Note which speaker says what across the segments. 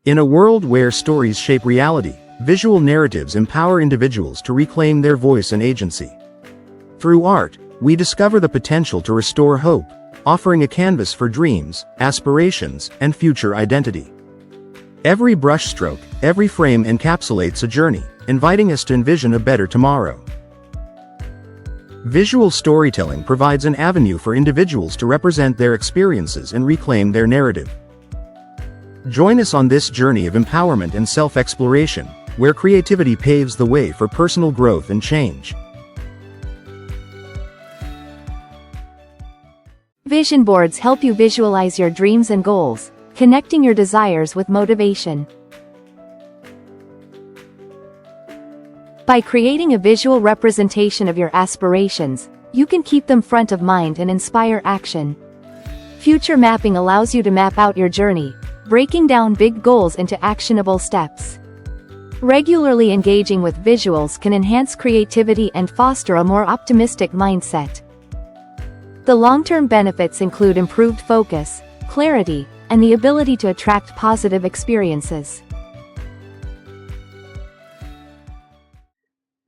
Speaker 1: In a world where stories shape reality, visual narratives empower individuals to reclaim their voice and agency. Through art, we discover the potential to restore hope, offering a canvas for dreams, aspirations, and future identity. Every brushstroke, every frame encapsulates a journey, inviting us to envision a better tomorrow. Visual storytelling provides an avenue for individuals to represent their experiences and reclaim their narrative. Join us on this journey of empowerment and self-exploration, where creativity paves the way for personal growth and change.
Speaker 2: Vision boards help you visualize your dreams and goals, connecting your desires with motivation. By creating a visual representation of your aspirations, you can keep them front of mind and inspire action. Future mapping allows you to map out your journey, breaking down big goals into actionable steps. Regularly engaging with visuals can enhance creativity and foster a more optimistic mindset. The long-term benefits include improved focus, clarity, and the ability to attract positive experiences.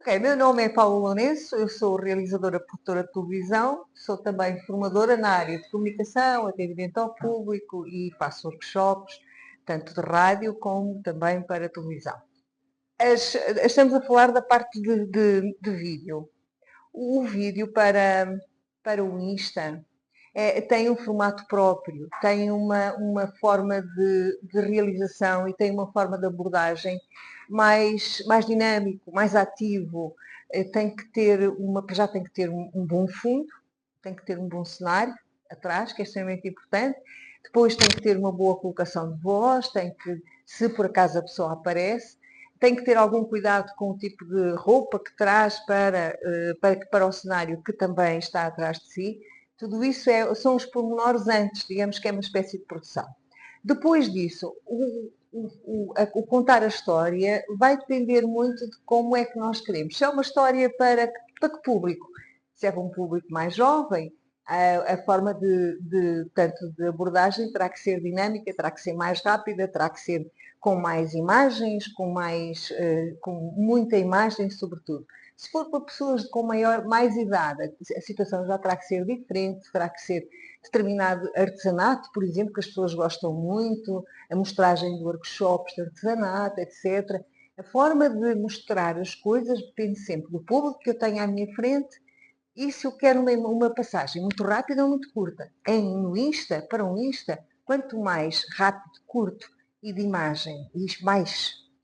Speaker 3: Ok, meu nome é Paula Lourenço, eu sou realizadora, produtora de televisão, sou também formadora na área de comunicação, atendimento ao público e faço workshops, tanto de rádio como também para televisão. Estamos a falar da parte de vídeo. O vídeo para o Insta tem um formato próprio, tem uma forma de realização e tem uma forma de abordagem mais dinâmico, mais ativo. Já tem que ter um bom fundo, tem que ter um bom cenário atrás, que é extremamente importante. Depois tem que ter uma boa colocação de voz, se por acaso a pessoa aparece, tem que ter algum cuidado com o tipo de roupa que traz para o cenário que também está atrás de si. Tudo isso são os pormenores antes, digamos que é uma espécie de produção. Depois disso, o contar a história vai depender muito de como é que nós queremos. Se é uma história para que público? Se é para um público mais jovem, a forma tanto de abordagem terá que ser dinâmica, terá que ser mais rápida, terá que ser com mais imagens, com muita imagem, sobretudo. Se for para pessoas com mais idade, a situação já terá que ser diferente, terá que ser determinado artesanato, por exemplo, que as pessoas gostam muito, a mostragem de workshops de artesanato, etc. A forma de mostrar as coisas depende sempre do público que eu tenho à minha frente e se eu quero uma passagem muito rápida ou muito curta. Para um Insta, quanto mais rápido, curto e de imagem,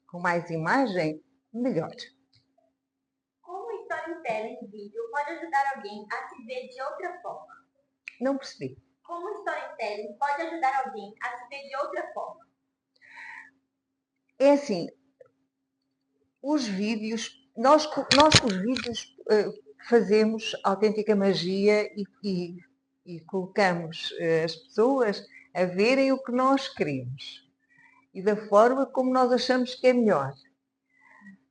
Speaker 3: com mais imagem, melhor.
Speaker 4: Como o storytelling em vídeo pode ajudar alguém a se ver de outra forma?
Speaker 3: Não percebi.
Speaker 4: Como o storytelling pode ajudar alguém a se ver de outra forma?
Speaker 3: É assim, nós com os vídeos fazemos autêntica magia e colocamos as pessoas a verem o que nós queremos e da forma como nós achamos que é melhor.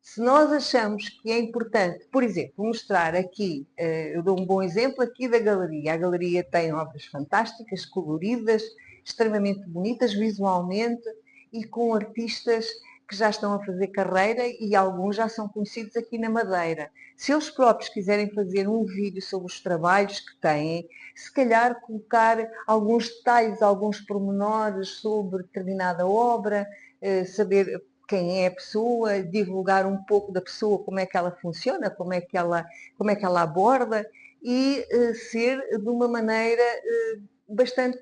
Speaker 3: Se nós achamos que é importante, por exemplo, mostrar aqui, eu dou um bom exemplo aqui da galeria. A galeria tem obras fantásticas, coloridas, extremamente bonitas visualmente e com artistas que já estão a fazer carreira e alguns já são conhecidos aqui na Madeira. Se eles próprios quiserem fazer um vídeo sobre os trabalhos que têm, se calhar colocar alguns detalhes, alguns pormenores sobre determinada obra, saber quem é a pessoa, divulgar um pouco da pessoa, como é que ela funciona, como é que ela aborda e ser de uma maneira bastante,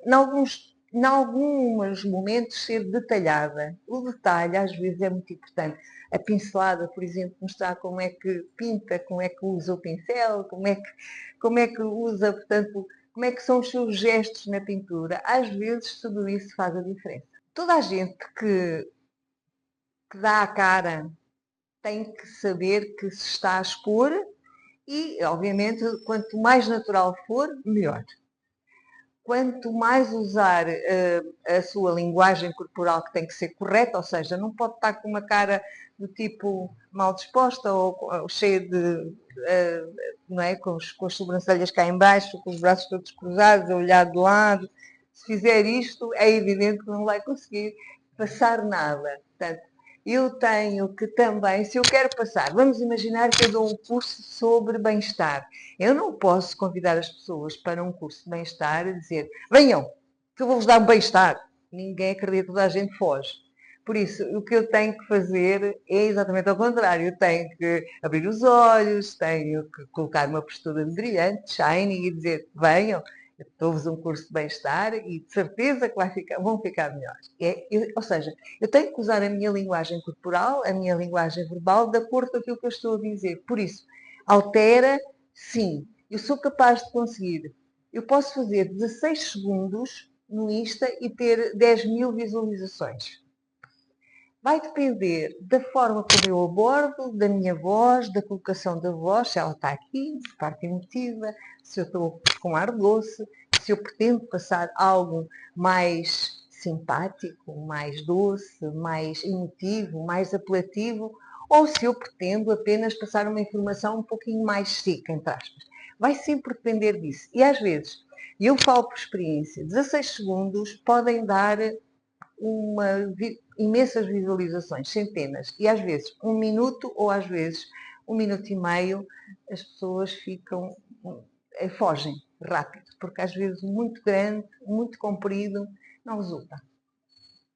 Speaker 3: em alguns momentos, ser detalhada. O detalhe às vezes é muito importante. A pincelada, por exemplo, mostrar como é que pinta, como é que usa o pincel, como é que usa, portanto, como é que são os seus gestos na pintura. Às vezes tudo isso faz a diferença. Toda a gente que dá a cara tem que saber que se está a expor e, obviamente, quanto mais natural for, melhor. Quanto mais usar a sua linguagem corporal, que tem que ser correta, ou seja, não pode estar com uma cara do tipo mal disposta ou cheia de, não é, com as sobrancelhas cá em baixo, com os braços todos cruzados, a olhar de lado. Se fizer isto, é evidente que não vai conseguir passar nada. Portanto, eu tenho que também, se eu quero passar, vamos imaginar que eu dou um curso sobre bem-estar. Eu não posso convidar as pessoas para um curso de bem-estar e dizer, venham, que eu vou-vos dar um bem-estar. Ninguém acredita, toda a gente foge. Por isso, o que eu tenho que fazer é exatamente ao contrário. Eu tenho que abrir os olhos, tenho que colocar uma postura de brilhante, shiny, e dizer, venham, dou-vos um curso de bem-estar e de certeza que vão ficar melhores. Ou seja, eu tenho que usar a minha linguagem corporal, a minha linguagem verbal, de acordo com aquilo que eu estou a dizer. Por isso, altera, sim. Eu sou capaz de conseguir. Eu posso fazer 16 segundos no Insta e ter 10.000 visualizações. Vai depender da forma como eu abordo, da minha voz, da colocação da voz, se ela está aqui, parte emotiva, se eu estou com ar doce, se eu pretendo passar algo mais simpático, mais doce, mais emotivo, mais apelativo, ou se eu pretendo apenas passar uma informação um pouquinho mais seca, entre aspas. Vai sempre depender disso. E às vezes, eu falo por experiência, 16 segundos podem dar imensas visualizações, centenas, e às vezes 1 minuto ou às vezes 1 minuto e meio, as pessoas fogem rápido, porque às vezes muito grande, muito comprido, não resulta.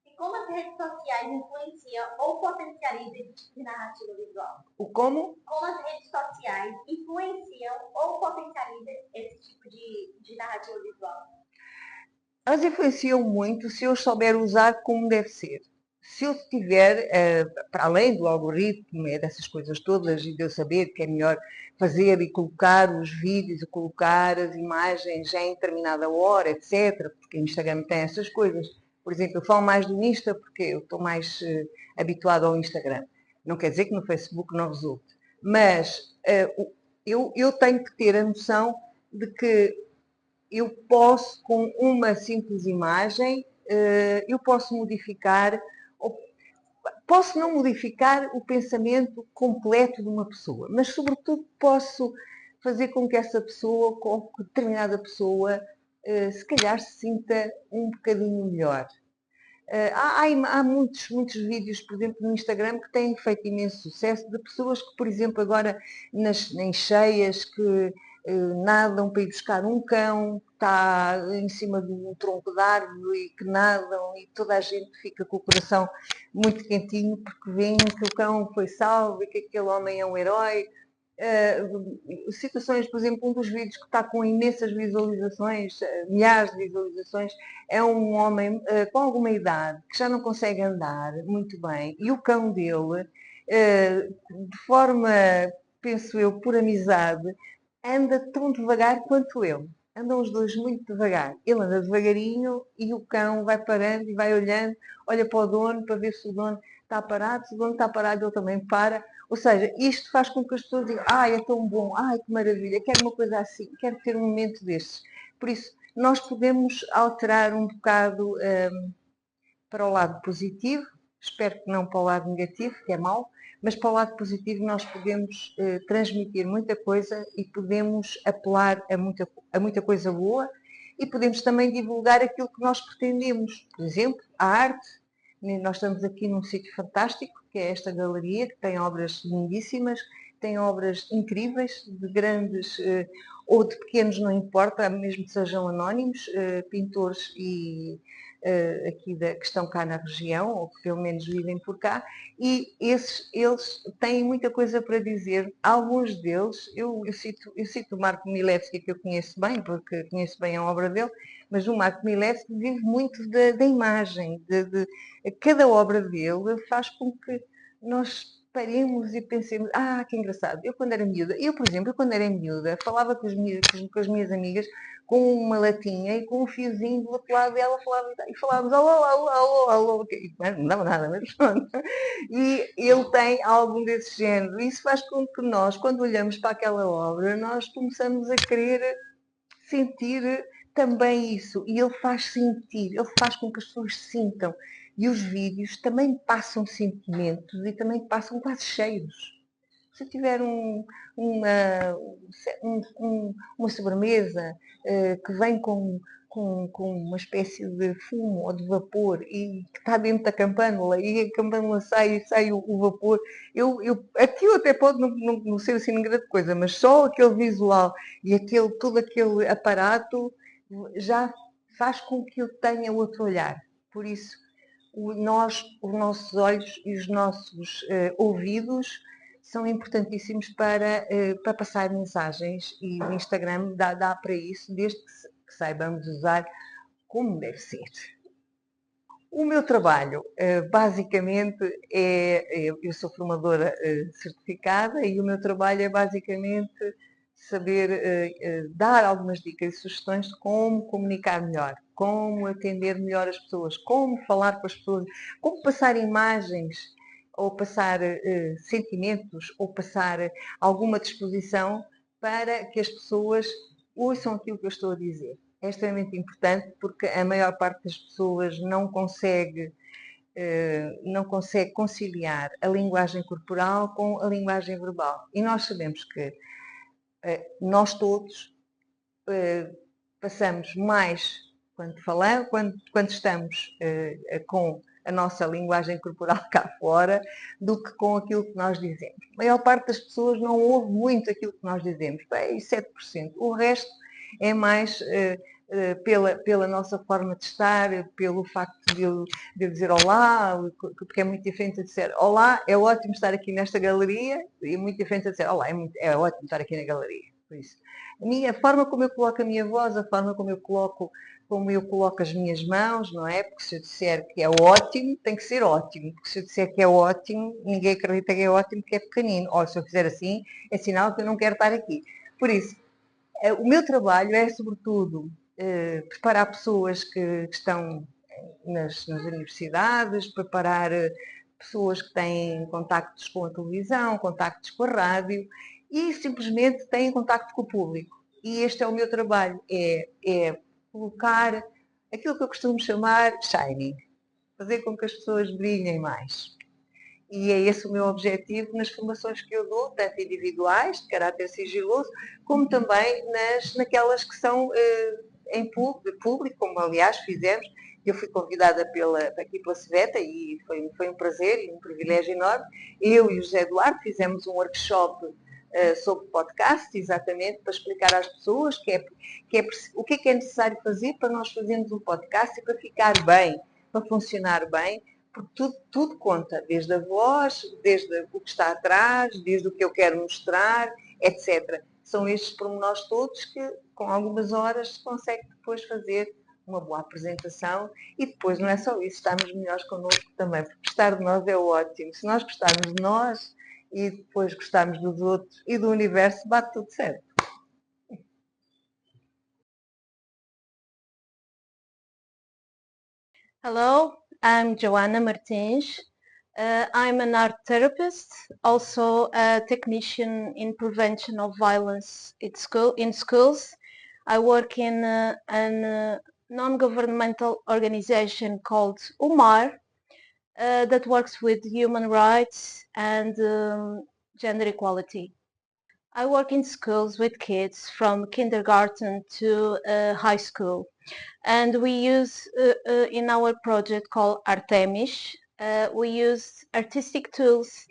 Speaker 4: E como as redes sociais influenciam ou potencializam esse tipo de narrativa visual?
Speaker 3: O como?
Speaker 4: Como as redes sociais influenciam ou potencializam esse tipo de narrativa visual?
Speaker 3: Elas influenciam muito se eu souber usar como deve ser. Se eu tiver, para além do algoritmo e dessas coisas todas, e de eu saber que é melhor fazer e colocar os vídeos, e colocar as imagens já em determinada hora, etc., porque o Instagram tem essas coisas. Por exemplo, eu falo mais do Insta porque eu estou mais habituado ao Instagram. Não quer dizer que no Facebook não resulte. Mas eu tenho que ter a noção de que eu posso, com uma simples imagem, eu posso modificar, posso não modificar o pensamento completo de uma pessoa, mas sobretudo posso fazer com que essa pessoa, com que determinada pessoa, se calhar se sinta um bocadinho melhor. Há muitos vídeos, por exemplo, no Instagram que têm feito imenso sucesso, de pessoas que, por exemplo, agora em cheias, que nadam para ir buscar um cão que está em cima de um tronco de árvore e que nadam e toda a gente fica com o coração muito quentinho porque veem que o cão foi salvo e que aquele homem é um herói. Situações, por exemplo, um dos vídeos que está com imensas visualizações, milhares de visualizações, é um homem com alguma idade que já não consegue andar muito bem e o cão dele, de forma, penso eu, por amizade, anda tão devagar quanto ele. Andam os dois muito devagar. Ele anda devagarinho e o cão vai parando e vai olhando, olha para o dono para ver se o dono está parado. Se o dono está parado, ele também para. Ou seja, isto faz com que as pessoas digam, ai, é tão bom, ai, que maravilha, quero uma coisa assim, quero ter um momento destes. Por isso, nós podemos alterar um bocado para o lado positivo, espero que não para o lado negativo, que é mau, mas para o lado positivo nós podemos transmitir muita coisa e podemos apelar a muita coisa boa e podemos também divulgar aquilo que nós pretendemos. Por exemplo, a arte. Nós estamos aqui num sítio fantástico, que é esta galeria, que tem obras lindíssimas, tem obras incríveis, de grandes ou de pequenos, não importa, mesmo que sejam anónimos, pintores e aqui que estão cá na região, ou que pelo menos vivem por cá, e eles têm muita coisa para dizer. Alguns deles, eu cito o Marco Milevski, que eu conheço bem, porque conheço bem a obra dele, mas o Marco Milevski vive muito da imagem, cada obra dele faz com que nós paremos e pensemos, que engraçado, eu quando era miúda, por exemplo, quando era miúda, falava com as minhas amigas com uma latinha e com um fiozinho do outro lado dela e falávamos alô, alô, alô, alô, não dava nada, mas pronto. E ele tem algum desse género. Isso faz com que nós, quando olhamos para aquela obra, nós começamos a querer sentir também isso. E ele faz sentir, ele faz com que as pessoas sintam. E os vídeos também passam sentimentos e também passam quase cheiros. Se tiver uma sobremesa que vem com uma espécie de fumo ou de vapor e que está dentro da campanula e a campanula sai e sai o vapor, aquilo até pode não ser assim grande coisa, mas só aquele visual e todo aquele aparato já faz com que eu tenha outro olhar. Por isso, os nossos olhos e os nossos ouvidos são importantíssimos para passar mensagens e o Instagram dá para isso, desde que saibamos usar como deve ser. O meu trabalho, basicamente, eu sou formadora certificada e o meu trabalho é basicamente saber dar algumas dicas e sugestões de como comunicar melhor, como atender melhor as pessoas, como falar com as pessoas, como passar imagens ou passar sentimentos ou passar alguma disposição para que as pessoas ouçam aquilo que eu estou a dizer. É extremamente importante porque a maior parte das pessoas não consegue conciliar a linguagem corporal com a linguagem verbal. E nós sabemos que nós todos passamos mais quando falamos, quando estamos com a nossa linguagem corporal cá fora, do que com aquilo que nós dizemos. A maior parte das pessoas não ouve muito aquilo que nós dizemos, bem, 7%. O resto é mais pela nossa forma de estar, pelo facto de eu dizer olá, porque é muito diferente de dizer olá, é ótimo estar aqui nesta galeria, e é muito diferente de dizer olá, é ótimo estar aqui na galeria. Por isso, a forma como eu coloco a minha voz, a forma como eu coloco as minhas mãos, não é? Porque se eu disser que é ótimo, tem que ser ótimo. Porque se eu disser que é ótimo, ninguém acredita que é ótimo porque é pequenino. Ou se eu fizer assim, é sinal que eu não quero estar aqui. Por isso, o meu trabalho é, sobretudo, preparar pessoas que estão nas universidades, preparar pessoas que têm contactos com a televisão, contactos com a rádio e simplesmente têm contacto com o público. E este é o meu trabalho, é colocar aquilo que eu costumo chamar shining, fazer com que as pessoas brilhem mais. E é esse o meu objetivo nas formações que eu dou, tanto individuais, de caráter sigiloso, como também naquelas que são em público, como aliás fizemos. Eu fui convidada aqui pela Sveta e foi um prazer e um privilégio enorme. Eu e o José Eduardo fizemos um workshop sobre podcast, exatamente, para explicar às pessoas o que é necessário fazer para nós fazermos um podcast e para ficar bem, para funcionar bem, porque tudo conta, desde a voz, desde o que está atrás, desde o que eu quero mostrar, etc. São estes pormenores todos que, com algumas horas, se consegue depois fazer uma boa apresentação e depois não é só isso, estarmos melhores connosco também, porque gostar de nós é ótimo. Se nós gostarmos de nós e depois gostarmos dos outros e do universo, bate tudo certo.
Speaker 5: Hello, I'm Joanna Martins. I'm an art therapist, also a technician in prevention of violence in schools. I work in a non-governmental organization called UMAR that works with human rights and gender equality. I work in schools with kids from kindergarten to high school. And we use in our project called ARTEMIS, we use artistic tools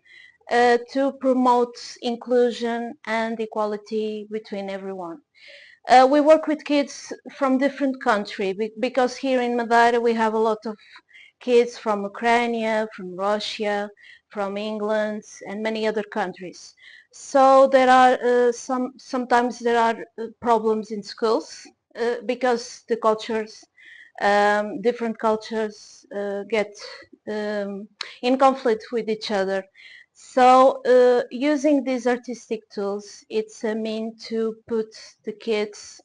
Speaker 5: to promote inclusion and equality between everyone. We work with kids from different countries because here in Madeira we have a lot of kids from Ukraine, from Russia, from England and many other countries. So there are sometimes there are problems in schools because the cultures, different cultures get in conflict with each other. So using these artistic tools, it's a means to put the kids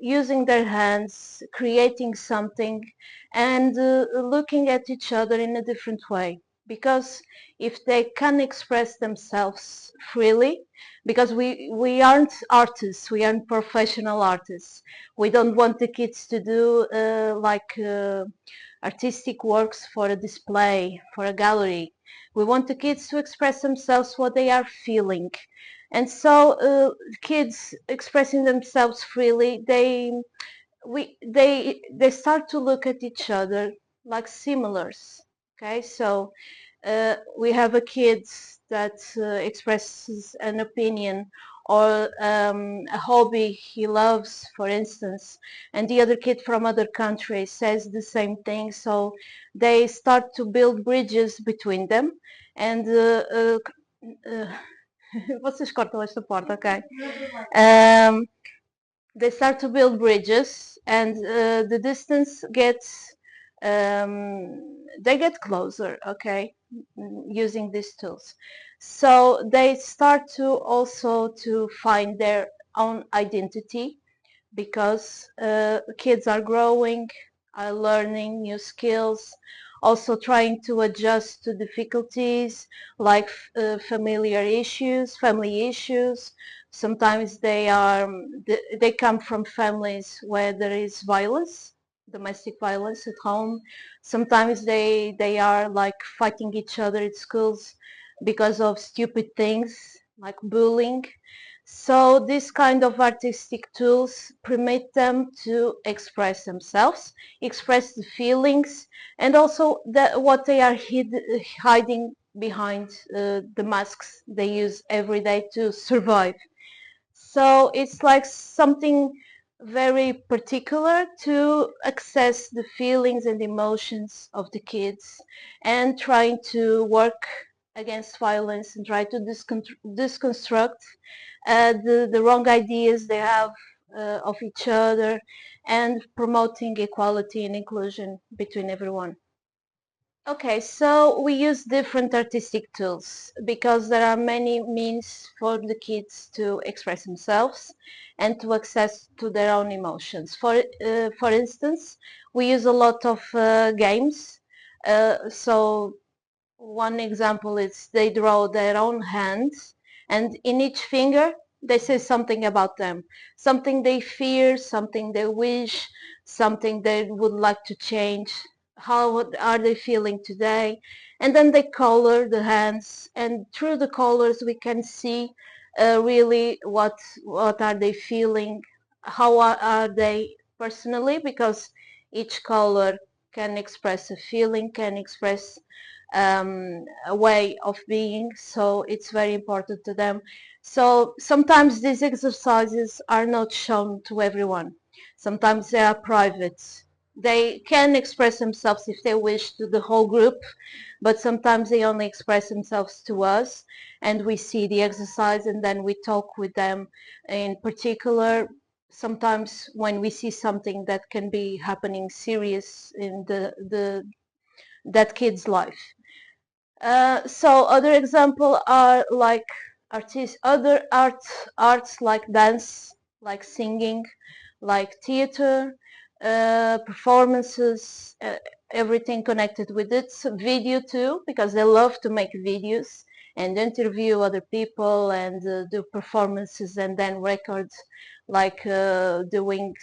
Speaker 5: using their hands, creating something and looking at each other in a different way. Because if they can express themselves freely, because we aren't artists, we aren't professional artists. We don't want the kids to do artistic works for a display, for a gallery. We want the kids to express themselves what they are feeling. And so kids expressing themselves freely, they start to look at each other like similars. Okay, so we have a kid that expresses an opinion or a hobby he loves, for instance, and the other kid from other country says the same thing. So they start to build bridges between them, and uh, vocês cortam esta porta, ok? They start to build bridges, and the distance gets they get closer, okay, using these tools. So they start to also to find their own identity, because kids are growing, are learning new skills, also trying to adjust to difficulties like familiar issues, family issues. Sometimes they come from families where there is violence, domestic violence at home. Sometimes they are like fighting each other at schools because of stupid things like bullying. So these kind of artistic tools permit them to express themselves, express the feelings, and also what they are hiding behind the masks they use every day to survive. So it's like something very particular to access the feelings and emotions of the kids, and trying to work against violence and try to deconstruct the wrong ideas they have of each other, and promoting equality and inclusion between everyone. Okay, so we use different artistic tools because there are many means for the kids to express themselves and to access to their own emotions. For instance, we use a lot of games. So one example is they draw their own hands, and in each finger they say something about them, something they fear, something they wish, something they would like to change, how are they feeling today. And then they color the hands, and through the colors we can see really what are they feeling, how are they personally, because each color can express a feeling, can express a way of being, so it's very important to them. So sometimes these exercises are not shown to everyone. Sometimes they are private. They can express themselves if they wish to the whole group, but sometimes they only express themselves to us, and we see the exercise and then we talk with them in particular. Sometimes when we see something that can be happening serious in that kid's life. So other example are like arts like dance, like singing, like theater, performances, everything connected with it. So video too, because they love to make videos and interview other people and do performances and then record, like doing,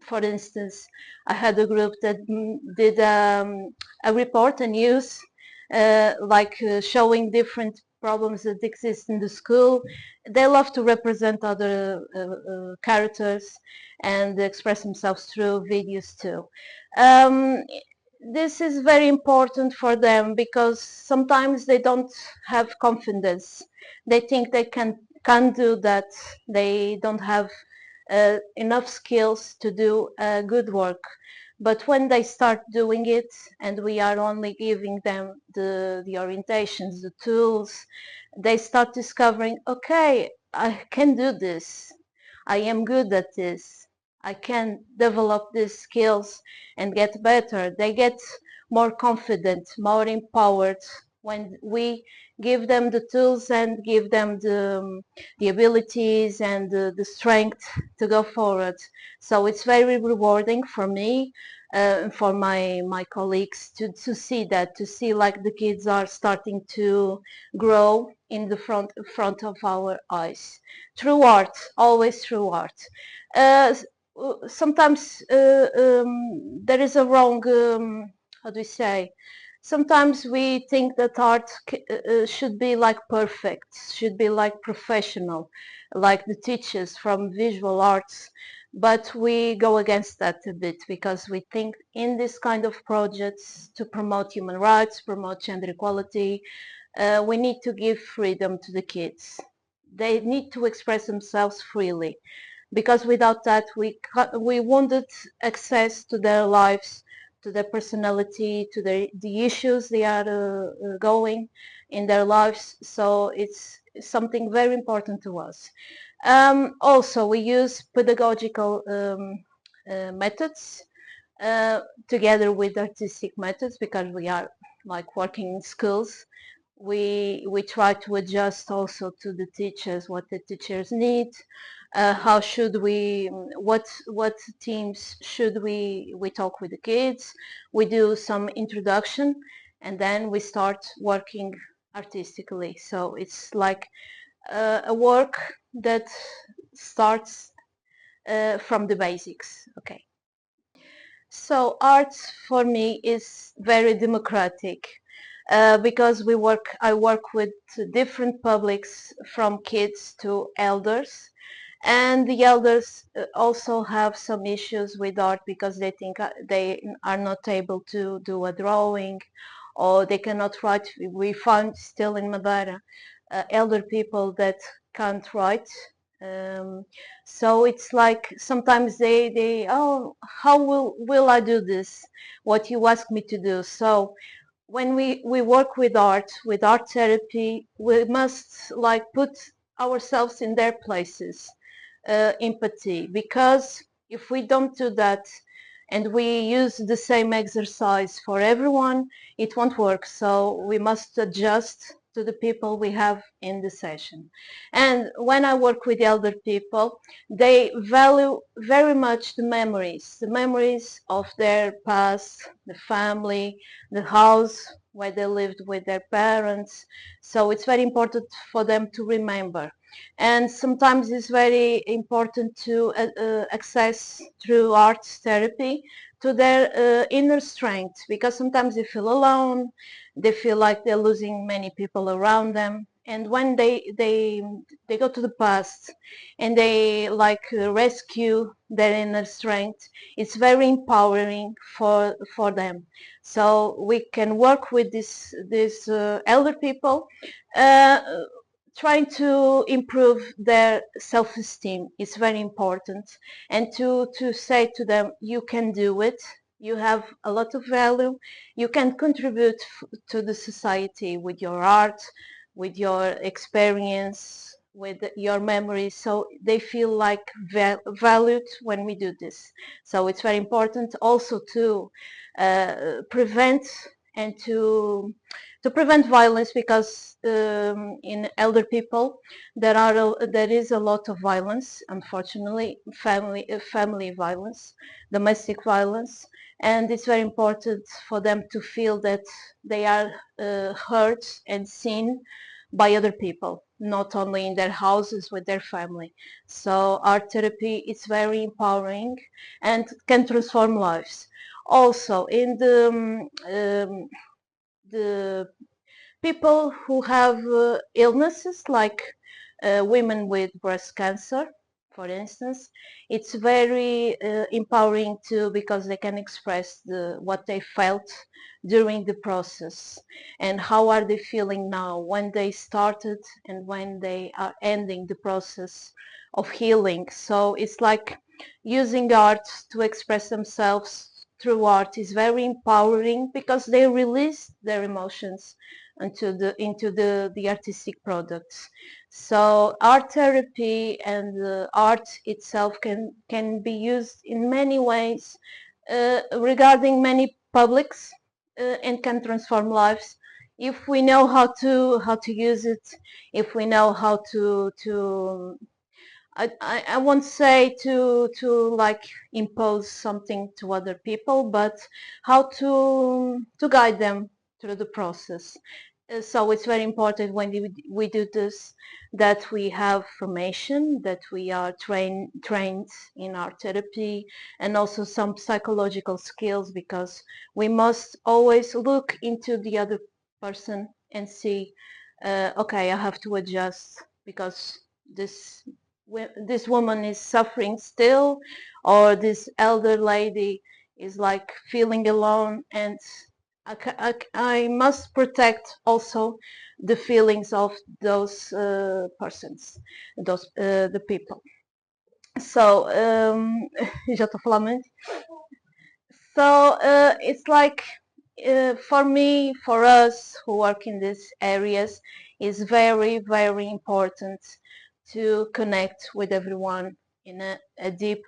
Speaker 5: for instance, I had a group that did a report, a news, like showing different problems that exist in the school. They love to represent other characters and express themselves through videos too. Um, this is very important for them because sometimes they don't have confidence. They think they can't do that. They don't have enough skills to do good work. But when they start doing it, and we are only giving them the orientations, the tools, they start discovering, okay, I can do this. I am good at this. I can develop these skills and get better. They get more confident, more empowered when we give them the tools and give them the abilities and the strength to go forward. So it's very rewarding for me, for my colleagues to see that, to see like the kids are starting to grow in the front of our eyes through art, always through art. Sometimes there is a wrong, how do we say, sometimes we think that art should be like perfect, should be like professional, like the teachers from visual arts, but we go against that a bit because we think in this kind of projects to promote human rights, promote gender equality, we need to give freedom to the kids. They need to express themselves freely, because without that we wanted access to their lives, to their personality, to the issues they are going in their lives. So it's something very important to us. Also, we use pedagogical methods together with artistic methods, because we are like working in schools. We try to adjust also to the teachers, what the teachers need, how should we, what themes should we talk with the kids. We do some introduction and then we start working artistically. So it's like a work that starts from the basics. Okay. So art for me is very democratic, because I work with different publics, from kids to elders, and the elders also have some issues with art because they think they are not able to do a drawing, or they cannot write. We find still in Madeira elder people that can't write. um, so it's like sometimes they oh, how will I do this, what you ask me to do. So when we work with art therapy, we must like put ourselves in their places, empathy, because if we don't do that and we use the same exercise for everyone, it won't work. So we must adjust to the people we have in the session. And when I work with elder people, they value very much the memories of their past, the family, the house where they lived with their parents. So it's very important for them to remember. And sometimes it's very important to access through art therapy to their inner strength, because sometimes they feel alone, they feel like they're losing many people around them. And when they go to the past and they like rescue their inner strength, it's very empowering for them. So we can work with this elder people, uh, trying to improve their self-esteem is very important, and to say to them, you can do it, you have a lot of value, you can contribute to the society with your art, with your experience, with your memories. So they feel like valued when we do this. So it's very important also to prevent and to prevent violence, because in elder people there is a lot of violence, unfortunately, family violence, domestic violence, and it's very important for them to feel that they are heard and seen by other people, not only in their houses with their family. So art therapy is very empowering and can transform lives. Also, in the people who have illnesses, like women with breast cancer, for instance, it's very empowering too, because they can express what they felt during the process, and how are they feeling now when they started and when they are ending the process of healing. So it's like using art to express themselves through art is very empowering, because they release their emotions into the artistic products. So art therapy and art itself can be used in many ways, regarding many publics, and can transform lives if we know how to use it, if we know how to I won't say to like impose something to other people, but how to guide them through the process. So it's very important when we do this that we have formation, that we are trained in art therapy, and also some psychological skills, because we must always look into the other person and see, okay, I have to adjust because this this woman is suffering still, or this elder lady is like feeling alone, and I must protect also the feelings of those persons, the people. So, já estou a falar muito. So it's like, for me, for us who work in these areas, it's very, very important to connect with everyone in a deep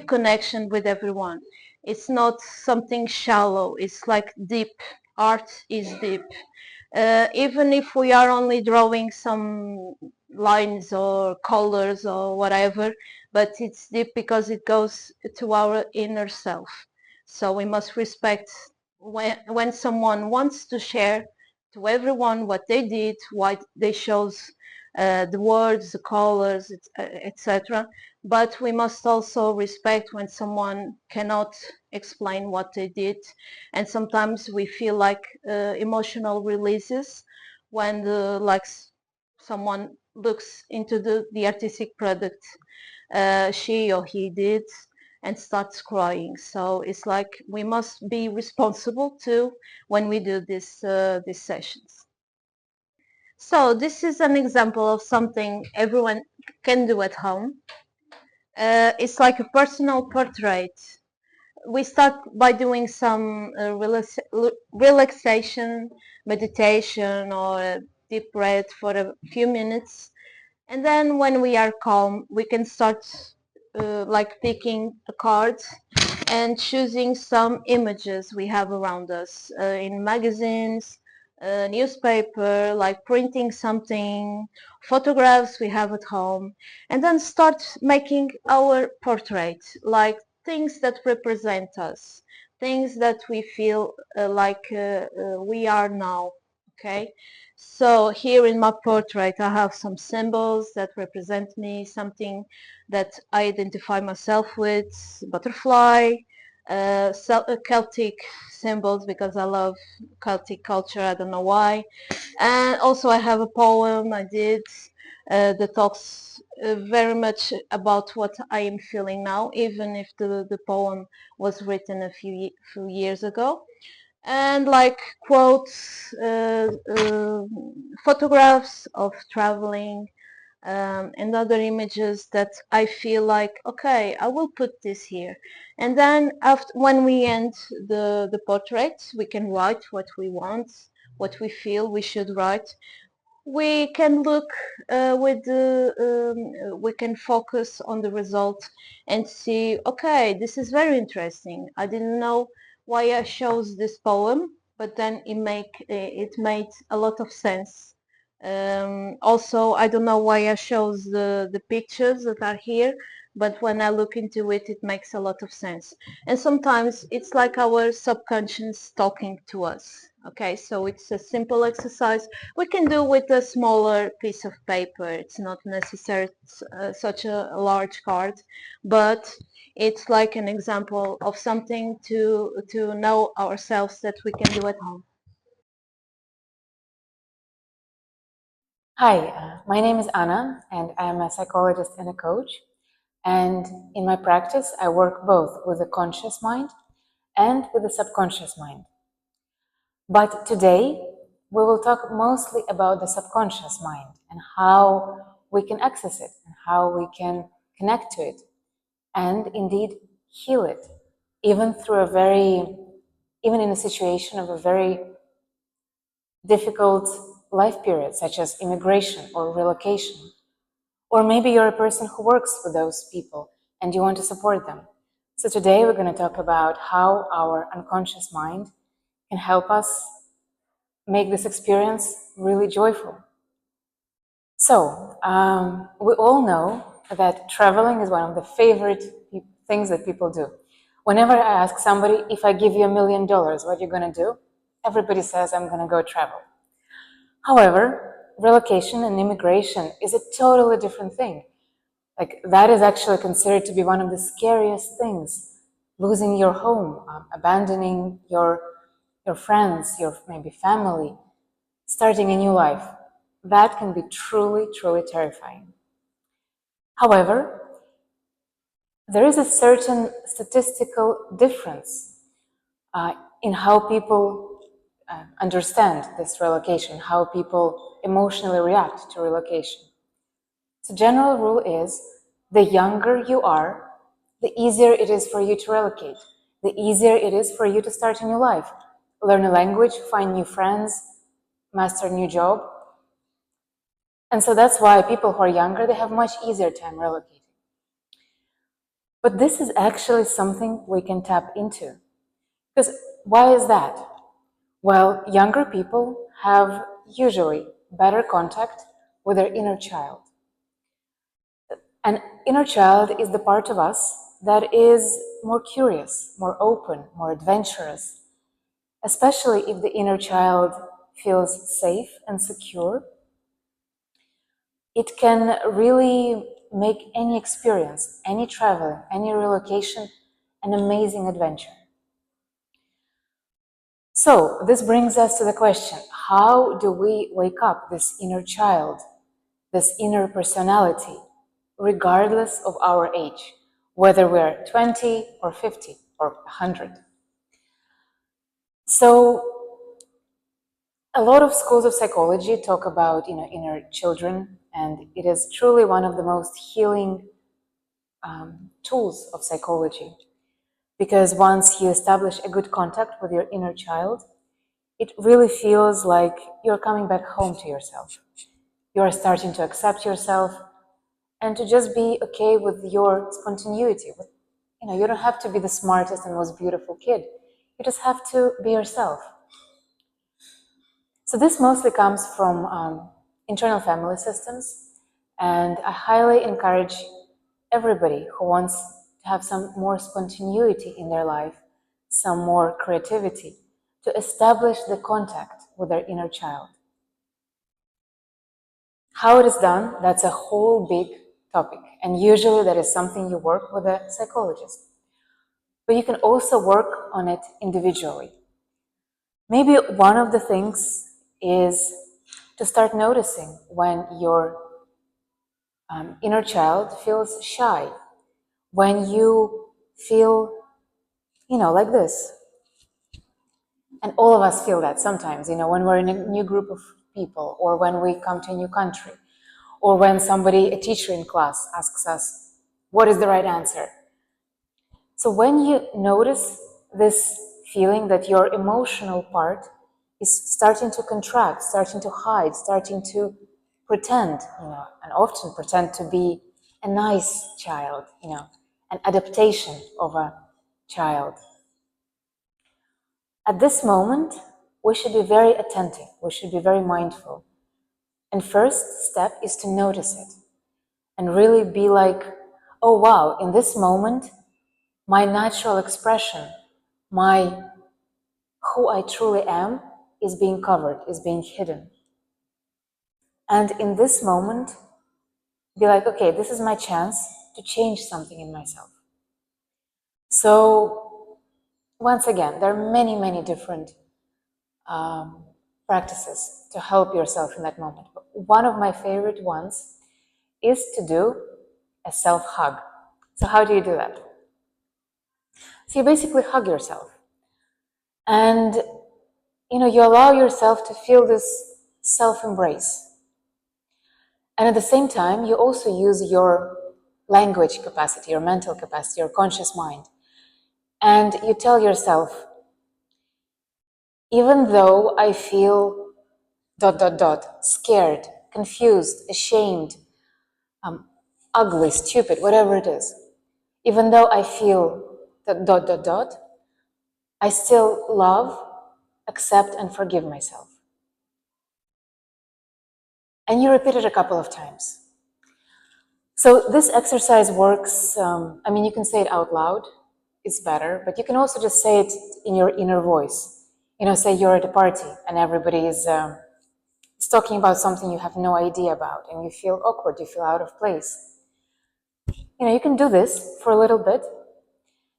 Speaker 5: connection with everyone. It's not something shallow, it's like deep. Art is deep. Even if we are only drawing some lines or colors or whatever, but it's deep because it goes to our inner self. So we must respect when someone wants to share to everyone what they did, what they chose, the words, the colors, etc. But we must also respect when someone cannot explain what they did, and sometimes we feel like emotional releases when someone looks into the artistic product she or he did and starts crying. So it's like we must be responsible too when we do these sessions. So this is an example of something everyone can do at home. It's like a personal portrait. We start by doing some relaxation, meditation, or a deep breath for a few minutes. And then when we are calm, we can start like picking a card and choosing some images we have around us in magazines, newspaper, like printing something, photographs we have at home, and then start making our portrait, like things that represent us, things that we feel we are now. Okay, so here in my portrait I have some symbols that represent me, something that I identify myself with, butterfly, Celtic symbols because I love Celtic culture, I don't know why. And also I have a poem I did that talks very much about what I am feeling now, even if the poem was written a few years ago. And like quotes, photographs of traveling, and other images that I feel like, okay, I will put this here. And then after, when we end the portrait, we can write what we want, what we feel we should write. We can look we can focus on the result and see, okay, this is very interesting. I didn't know why I chose this poem, but then it made a lot of sense. Also, I don't know why I chose the pictures that are here, but when I look into it, it makes a lot of sense. And sometimes it's like our subconscious talking to us. Okay, so it's a simple exercise we can do with a smaller piece of paper. It's not necessary such a large card, but it's like an example of something to know ourselves that we can do at home.
Speaker 6: Hi, my name is Anna, and I'm a psychologist and a coach. And in my practice, I work both with the conscious mind and with the subconscious mind. But today, we will talk mostly about the subconscious mind and how we can access it and how we can connect to it and indeed heal it, even in a situation of a very difficult life period, such as immigration or relocation. Or maybe you're a person who works with those people and you want to support them. So today we're going to talk about how our unconscious mind can help us make this experience really joyful. So we all know that traveling is one of the favorite things that people do. Whenever I ask somebody, if I give you $1 million, what are you going to do? everybody says, I'm going to go travel. However, relocation and immigration is a totally different thing. Like, that is actually considered to be one of the scariest things. Losing your home, abandoning your friends, your maybe family, starting a new life. That can be truly, truly terrifying. However, there is a certain statistical difference in how people understand this relocation, how people emotionally react to relocation. So general rule is, the younger you are, the easier it is for you to relocate. The easier it is for you to start a new life, learn a language, find new friends, master a new job. And so that's why people who are younger, they have much easier time relocating. But this is actually something we can tap into. Because why is that? Well, younger people have usually better contact with their inner child. An inner child is the part of us that is more curious, more open, more adventurous, especially if the inner child feels safe and secure. It can really make any experience, any travel, any relocation, an amazing adventure. So this brings us to the question, how do we wake up this inner child, this inner personality, regardless of our age, whether we're 20 or 50 or 100? So a lot of schools of psychology talk about inner children, and it is truly one of the most healing tools of psychology, because once you establish a good contact with your inner child, it really feels like you're coming back home to yourself. You're starting to accept yourself and to just be okay with your spontaneity. You don't have to be the smartest and most beautiful kid. You just have to be yourself. So this mostly comes from internal family systems, and I highly encourage everybody who wants to have some more spontaneity in their life, some more creativity, to establish the contact with their inner child. How it is done, that's a whole big topic, and usually that is something you work with a psychologist. But you can also work on it individually. Maybe one of the things is to start noticing when your inner child feels shy, when you feel, like this. And all of us feel that sometimes, when we're in a new group of people, or when we come to a new country, or when a teacher in class asks us, what is the right answer? So when you notice this feeling that your emotional part is starting to contract, starting to hide, starting to pretend, and often pretend to be a nice child, an adaptation of a child. At this moment, we should be very attentive, we should be very mindful. And first step is to notice it and really be like, oh wow, in this moment, my natural expression, who I truly am, is being covered, is being hidden. And in this moment, be like, okay, this is my chance to change something in myself. So, once again, there are many, many different practices to help yourself in that moment. But one of my favorite ones is to do a self-hug. So how do you do that? So you basically hug yourself. And you allow yourself to feel this self-embrace. And at the same time, you also use your language capacity, your mental capacity, your conscious mind. And you tell yourself, even though I feel ... scared, confused, ashamed, ugly, stupid, whatever it is, even though I feel ... I still love, accept, and forgive myself. And you repeat it a couple of times. So this exercise works, you can say it out loud, it's better, but you can also just say it in your inner voice. Say you're at a party and everybody is talking about something you have no idea about, and you feel awkward, you feel out of place. You can do this for a little bit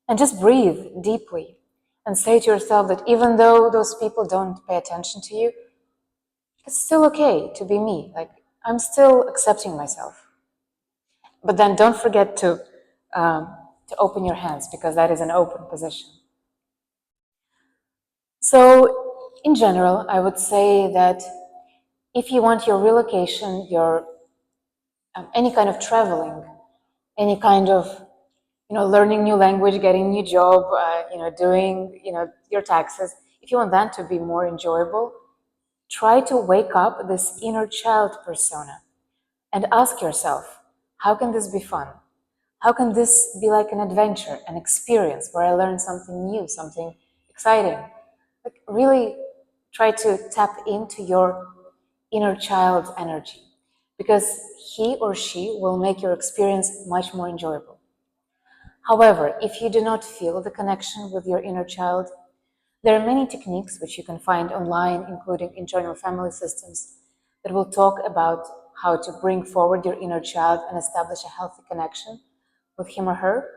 Speaker 6: and just breathe deeply and say to yourself that even though those people don't pay attention to you, it's still okay to be me. Like, I'm still accepting myself. But then don't forget to open your hands, because that is an open position. So, in general, I would say that if you want your relocation, your any kind of traveling, any kind of learning new language, getting a new job, doing your taxes, if you want that to be more enjoyable, try to wake up this inner child persona and ask yourself, how can this be fun? How can this be like an adventure, an experience where I learn something new, something exciting? Like, really try to tap into your inner child's energy, because he or she will make your experience much more enjoyable. However, if you do not feel the connection with your inner child, there are many techniques which you can find online, including internal family systems, that will talk about how to bring forward your inner child and establish a healthy connection with him or her.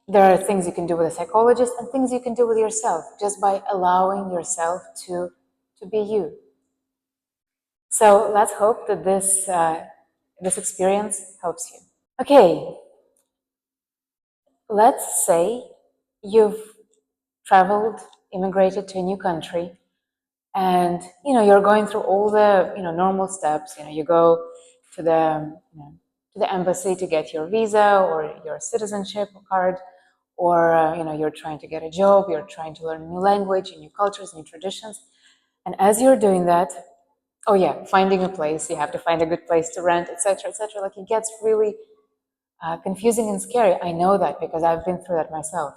Speaker 6: There are things you can do with a psychologist and things you can do with yourself, just by allowing yourself to be you. So let's hope that this experience helps you. Okay, let's say you've traveled, immigrated to a new country, and you're going through all the normal steps. You go to the embassy to get your visa or your citizenship card, or you're trying to get a job, you're trying to learn a new language, new cultures, new traditions. And as you're doing that, oh yeah, finding a place, you have to find a good place to rent, etc., etc. Like, it gets really confusing and scary. I know that because I've been through that myself.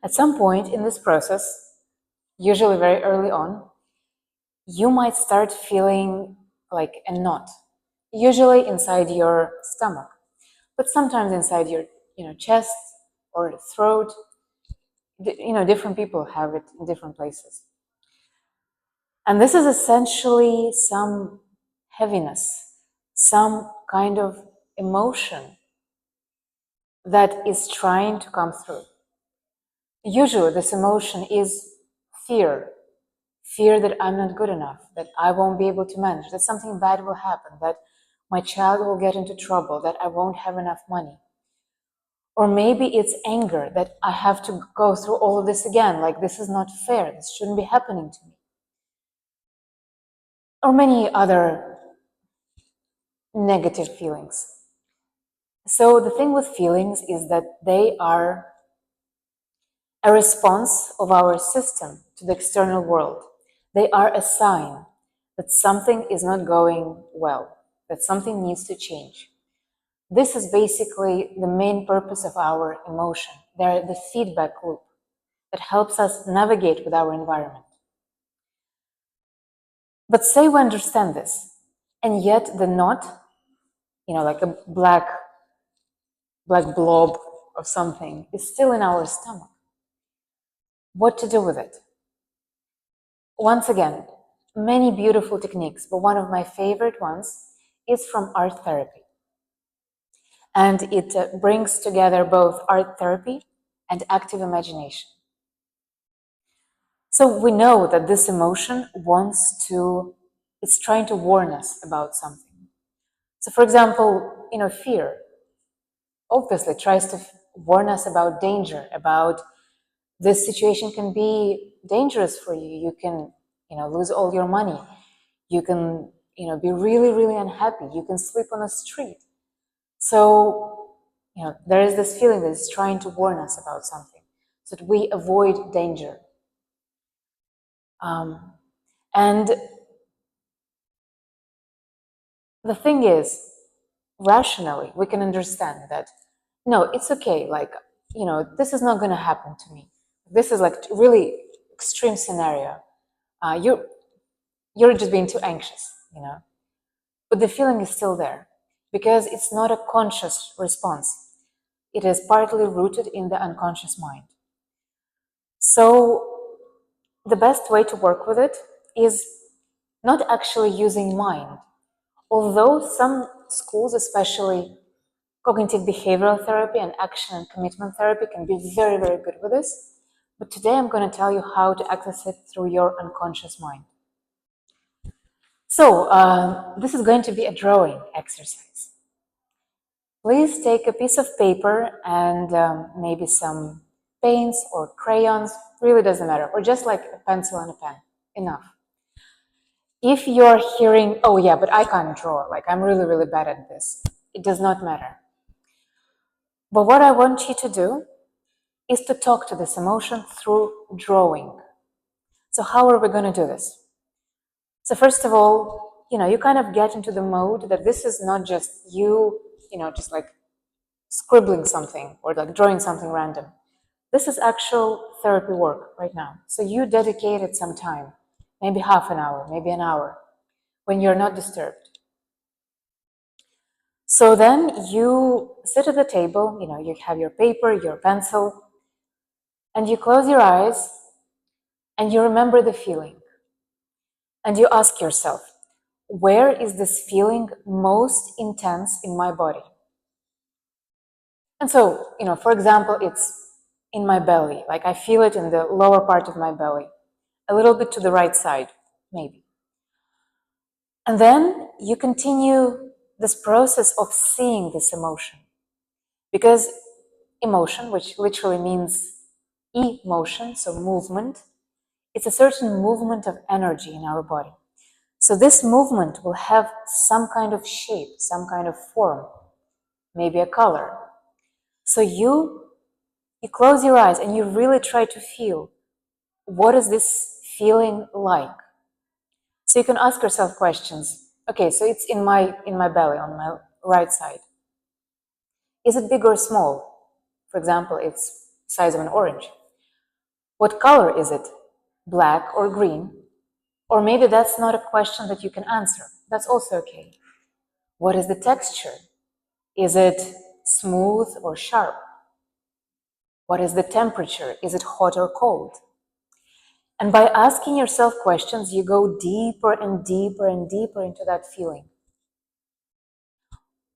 Speaker 6: At some point in this process, usually very early on, you might start feeling like a knot, usually inside your stomach, but sometimes inside your chest or throat. Different people have it in different places. And this is essentially some heaviness, some kind of emotion that is trying to come through. Usually this emotion is fear. Fear that I'm not good enough, that I won't be able to manage, that something bad will happen, that my child will get into trouble, that I won't have enough money. Or maybe it's anger, that I have to go through all of this again, like, this is not fair, this shouldn't be happening to me. Or many other negative feelings. So the thing with feelings is that they are a response of our system to the external world. They are a sign that something is not going well, that something needs to change. This is basically the main purpose of our emotion. They're the feedback loop that helps us navigate with our environment. But say we understand this, and yet the knot, like a black blob of something, is still in our stomach. What to do with it? Once again, many beautiful techniques, but one of my favorite ones is from art therapy. And it brings together both art therapy and active imagination. So we know that this emotion it's trying to warn us about something. So for example, fear obviously tries to warn us about danger, about this situation can be dangerous for you. You can, lose all your money. You can, be really, really unhappy. You can sleep on the street. So, there is this feeling that is trying to warn us about something so that we avoid danger. And the thing is, rationally, we can understand that, no, it's okay. Like, this is not going to happen to me. This is like really extreme scenario. You're just being too anxious, But the feeling is still there because it's not a conscious response. It is partly rooted in the unconscious mind. So the best way to work with it is not actually using mind. Although some schools, especially cognitive behavioral therapy and action and commitment therapy, can be very, very good with this. But today I'm going to tell you how to access it through your unconscious mind. So this is going to be a drawing exercise. Please take a piece of paper and maybe some paints or crayons, really doesn't matter, or just like a pencil and a pen, enough. If you're hearing, oh yeah, but I can't draw, like I'm really, really bad at this, it does not matter. But what I want you to do is to talk to this emotion through drawing. So how are we going to do this? So first of all, you kind of get into the mode that this is not just you, just like scribbling something or like drawing something random. This is actual therapy work right now. So you dedicated some time, maybe half an hour, maybe an hour, when you're not disturbed. So then you sit at the table, you have your paper, your pencil, and you close your eyes and you remember the feeling. And you ask yourself, where is this feeling most intense in my body? And so, for example, it's in my belly, like I feel it in the lower part of my belly, a little bit to the right side, maybe. And then you continue this process of seeing this emotion. Because emotion, which literally means emotion, so movement, it's a certain movement of energy in our body. So this movement will have some kind of shape, some kind of form, maybe a color. So you close your eyes and you really try to feel, what is this feeling like? So you can ask yourself questions. Okay, so it's in my belly, on my right side. Is it big or small? For example, it's the size of an orange. What color is it? Black or green? Or maybe that's not a question that you can answer. That's also okay. What is the texture? Is it smooth or sharp? What is the temperature? Is it hot or cold? And by asking yourself questions, you go deeper and deeper and deeper into that feeling.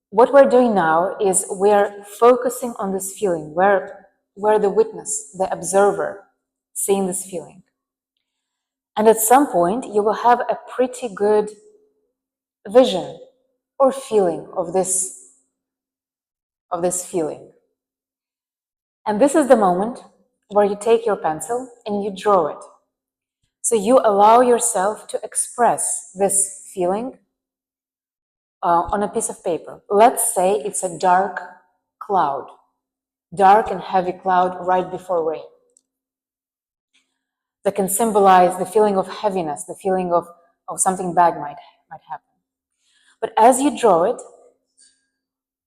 Speaker 6: What we're doing now is we're focusing on this feeling. We're the witness, the observer, seeing this feeling. And at some point, you will have a pretty good vision or feeling of this feeling. And this is the moment where you take your pencil and you draw it. So you allow yourself to express this feeling on a piece of paper. Let's say it's a dark cloud, dark and heavy cloud right before rain. That can symbolize the feeling of heaviness, the feeling of something bad might happen. But as you draw it,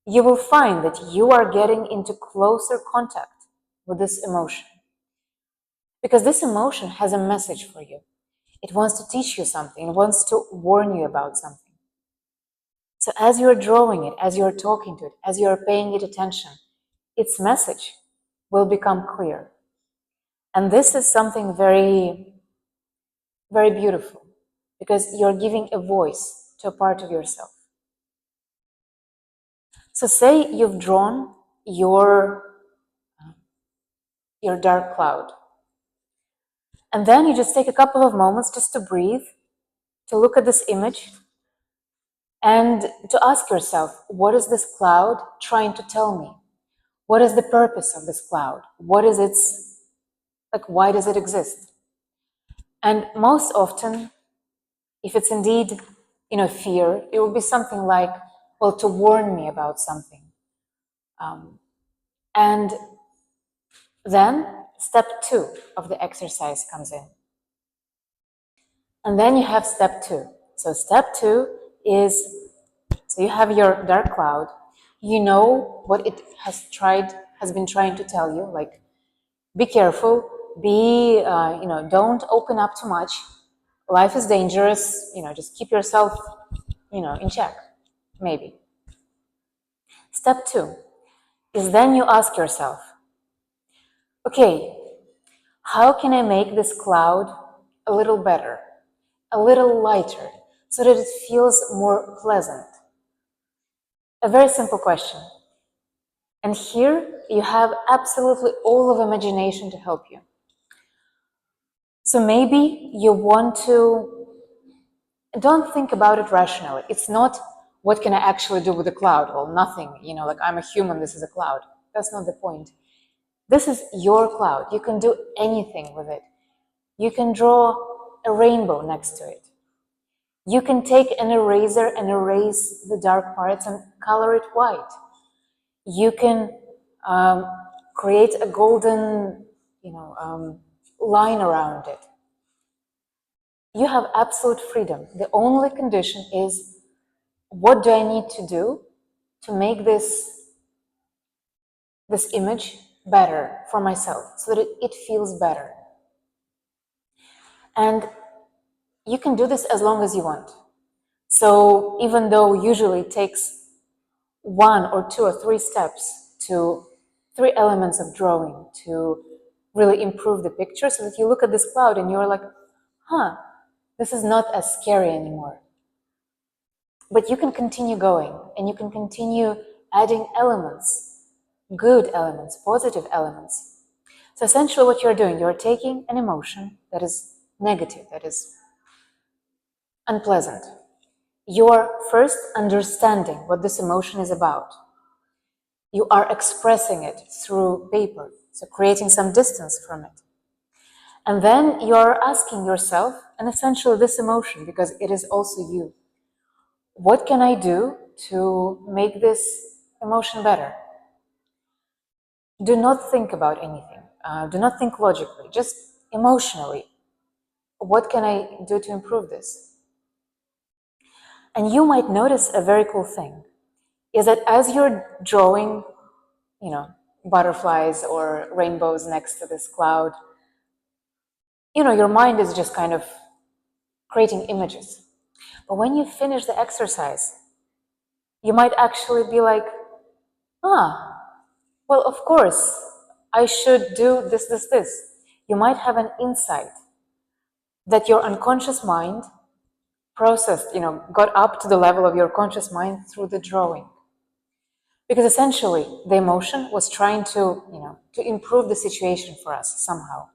Speaker 6: you will find that you are getting into closer contact with this emotion. Because this emotion has a message for you. It wants to teach you something. It wants to warn you about something. So as you're drawing it, as you're talking to it, as you're paying it attention, its message will become clear. And this is something very, very beautiful, because you're giving a voice to a part of yourself. So say you've drawn your dark cloud. And then you just take a couple of moments just to breathe, to look at this image, and to ask yourself, what is this cloud trying to tell me? What is the purpose of this cloud? What is its, why does it exist? And most often, if it's indeed, fear, it will be something like, well, to warn me about something. And then step 2 of the exercise comes in. And then you have step 2. So step 2 is, so you have your dark cloud, you know what it has been trying to tell you, like, be careful, don't open up too much, life is dangerous, just keep yourself, in check, maybe. Step 2 is then you ask yourself, okay, how can I make this cloud a little better, a little lighter, so that it feels more pleasant? A very simple question. And here you have absolutely all of imagination to help you. So maybe you want to, don't think about it rationally. It's not, what can I actually do with the cloud? Well, nothing, like I'm a human, this is a cloud. That's not the point. This is your cloud. You can do anything with it. You can draw a rainbow next to it. You can take an eraser and erase the dark parts and color it white. You can create a golden, line around it. You have absolute freedom. The only condition is, what do I need to do to make this image better for myself, so that it feels better? And you can do this as long as you want. So even though usually it takes 1 or 2 or 3 steps, to 3 elements of drawing to really improve the picture, so that you look at this cloud and you're like, this is not as scary anymore. But you can continue going, and you can continue adding elements, good elements, positive elements. So essentially what you're doing, you're taking an emotion that is negative, that is unpleasant. You're first understanding what this emotion is about. You are expressing it through paper, so creating some distance from it. And then you're asking yourself, and essentially this emotion, because it is also you, what can I do to make this emotion better? Do not think about anything. Do not think logically, just emotionally. What can I do to improve this? And you might notice a very cool thing, is that as you're drawing, butterflies or rainbows next to this cloud, your mind is just kind of creating images. But when you finish the exercise, you might actually be like, well, of course, I should do this, this, this. You might have an insight that your unconscious mind processed, got up to the level of your conscious mind through the drawing. Because essentially, the emotion was trying to, to improve the situation for us somehow.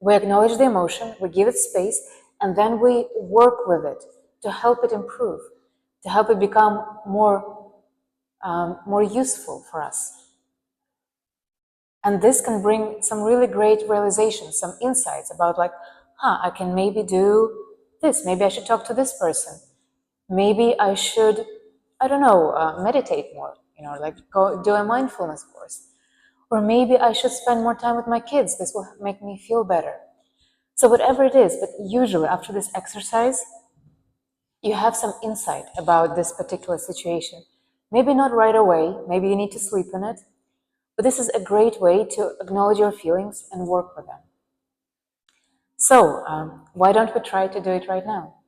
Speaker 6: We acknowledge the emotion, we give it space, and then we work with it to help it improve, to help it become more useful for us. And this can bring some really great realizations, some insights about I can maybe do this. Maybe I should talk to this person. Maybe I should, meditate more, go do a mindfulness course. Or maybe I should spend more time with my kids. This will make me feel better. So whatever it is, but usually after this exercise, you have some insight about this particular situation. Maybe not right away, maybe you need to sleep in it, but this is a great way to acknowledge your feelings and work with them. So, why don't we try to do it right now?